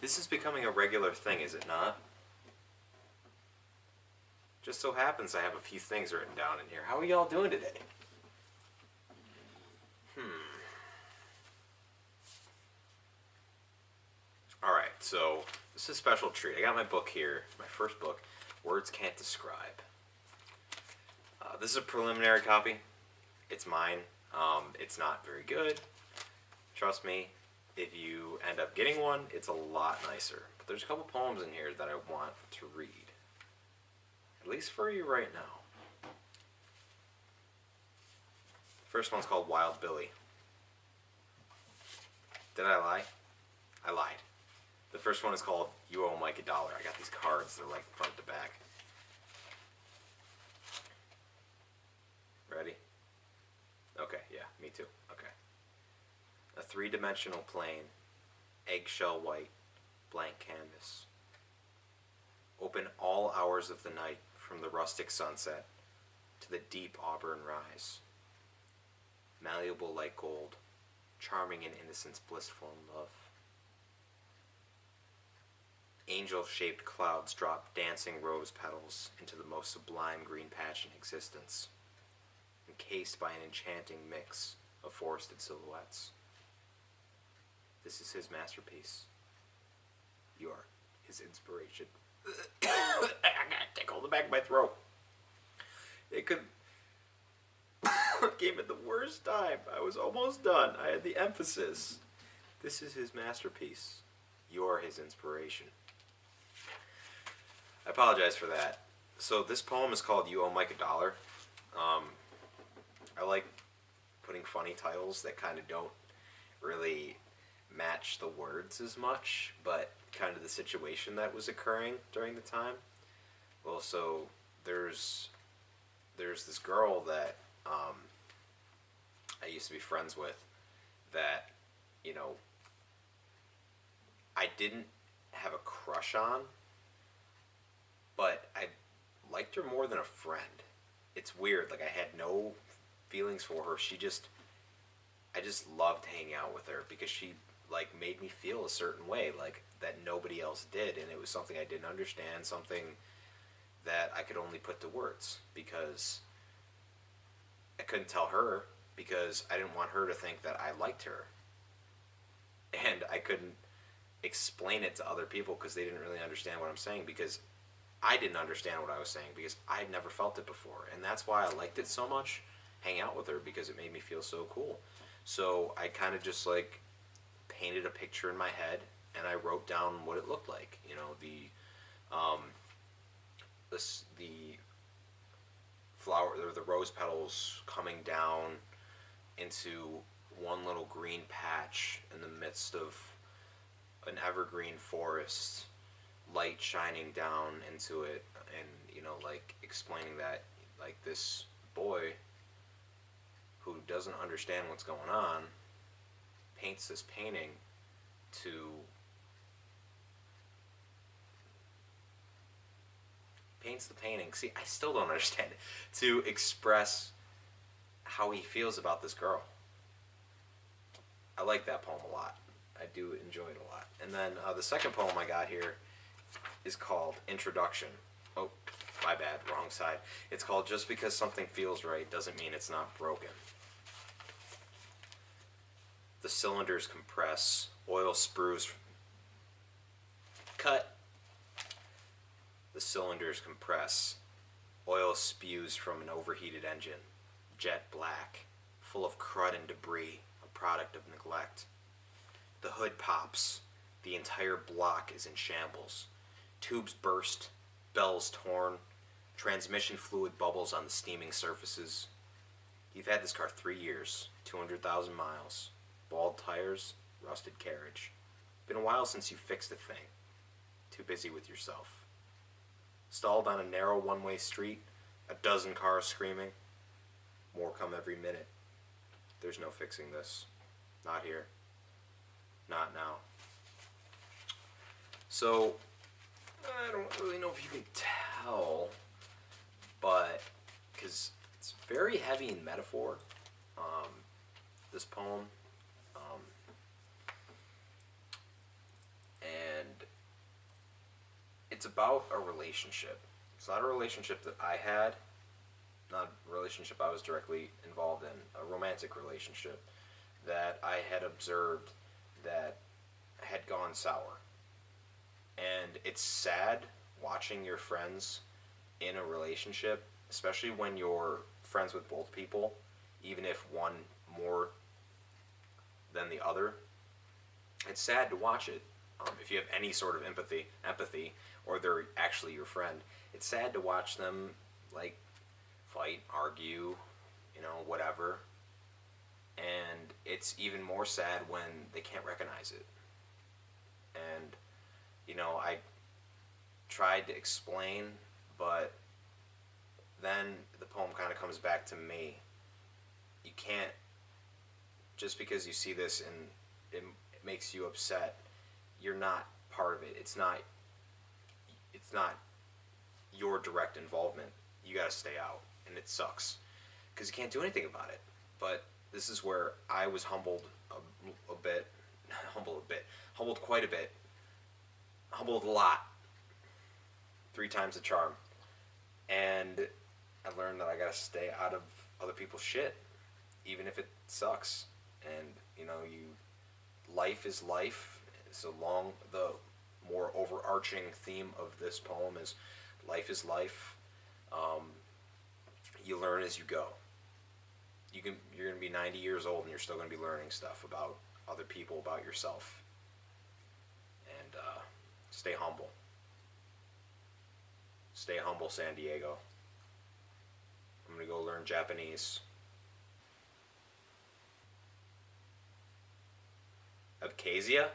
This is becoming a regular thing, is it not? Just so happens I have a few things written down in here. How are y'all doing today? Alright, so this is a special treat. I got my book here, my first book, Words Can't Describe. This is a preliminary copy. It's mine. It's not very good. Trust me, if you end up getting one, it's a lot nicer. But there's a couple poems in here that I want to read. At least for you right now. First one's called Wild Billy. Did I lie? I lied. The first one is called You Owe Mike $1. I got these cards, they're like front to back. Ready? Okay, yeah, me too. Okay. A three-dimensional plane, eggshell white, blank canvas. Open all hours of the night, from the rustic sunset to the deep auburn rise. Malleable like gold, charming in innocence, blissful in love. Angel-shaped clouds drop dancing rose petals into the most sublime green patch in existence, encased by an enchanting mix of forested silhouettes. This is his masterpiece. You are his inspiration. I got tickle the back of my throat. It could came at the worst time. I was almost done. I had the emphasis. This is his masterpiece. You're his inspiration. I apologize for that. So this poem is called You Owe Mike $1. I like putting funny titles that kind of don't really match the words as much, but kind of the situation that was occurring during the time. Well, so there's this girl that I used to be friends with that, you know, I didn't have a crush on, but I liked her more than a friend. It's weird, like I had no feelings for her. I just loved hanging out with her because she like made me feel a certain way, like that nobody else did, and it was something I didn't understand, something that I could only put to words because I couldn't tell her because I didn't want her to think that I liked her, and I couldn't explain it to other people because they didn't really understand what I'm saying, because I didn't understand what I was saying because I had never felt it before, and that's why I liked it so much, hang out with her, because it made me feel so cool. So I kind of just like painted a picture in my head and I wrote down what it looked like. You know, the flower or the rose petals coming down into one little green patch in the midst of an evergreen forest, light shining down into it, and you know, like explaining that like this boy who doesn't understand what's going on paints this painting to paints the painting. See, I still don't understand it. To express how he feels about this girl. I like that poem a lot. I do enjoy it a lot. And then the second poem I got here is called Introduction. Oh, my bad, wrong side. It's called Just Because Something Feels Right Doesn't Mean It's Not Broken. The cylinders compress, oil sprues. Cut. The cylinders compress, oil spews from an overheated engine, jet black, full of crud and debris, a product of neglect. The hood pops, the entire block is in shambles. Tubes burst, bells torn, transmission fluid bubbles on the steaming surfaces. You've had this car 3 years, 200,000 miles. Bald tires, rusted carriage. Been a while since you fixed a thing. Too busy with yourself. Stalled on a narrow one-way street, a dozen cars screaming. More come every minute. There's no fixing this. Not here. Not now. So, I don't really know if you can tell, but, because it's very heavy in metaphor, this poem. And it's about a relationship. It's not a relationship that I had, not a relationship I was directly involved in, a romantic relationship that I had observed that had gone sour. And it's sad watching your friends in a relationship, especially when you're friends with both people, even if one more than the other. It's sad to watch it. If you have any sort of empathy, or they're actually your friend, it's sad to watch them like fight, argue, whatever. And it's even more sad when they can't recognize it. And I tried to explain, but then the poem kind of comes back to me. You can't, just because you see this and it makes you upset, you're not part of it. It's not your direct involvement. You got to stay out, and it sucks because you can't do anything about it. But this is where I was humbled a bit, humbled quite a bit, humbled a lot, 3 times the charm, and I learned that I got to stay out of other people's shit, even if it sucks. And you life is life. So long, the more overarching theme of this poem is life is life. Um, you learn as you go. You're gonna be 90 years old and you're still gonna be learning stuff about other people, about yourself, and stay humble. Stay humble, San Diego. I'm gonna go learn Japanese. Abkhazia?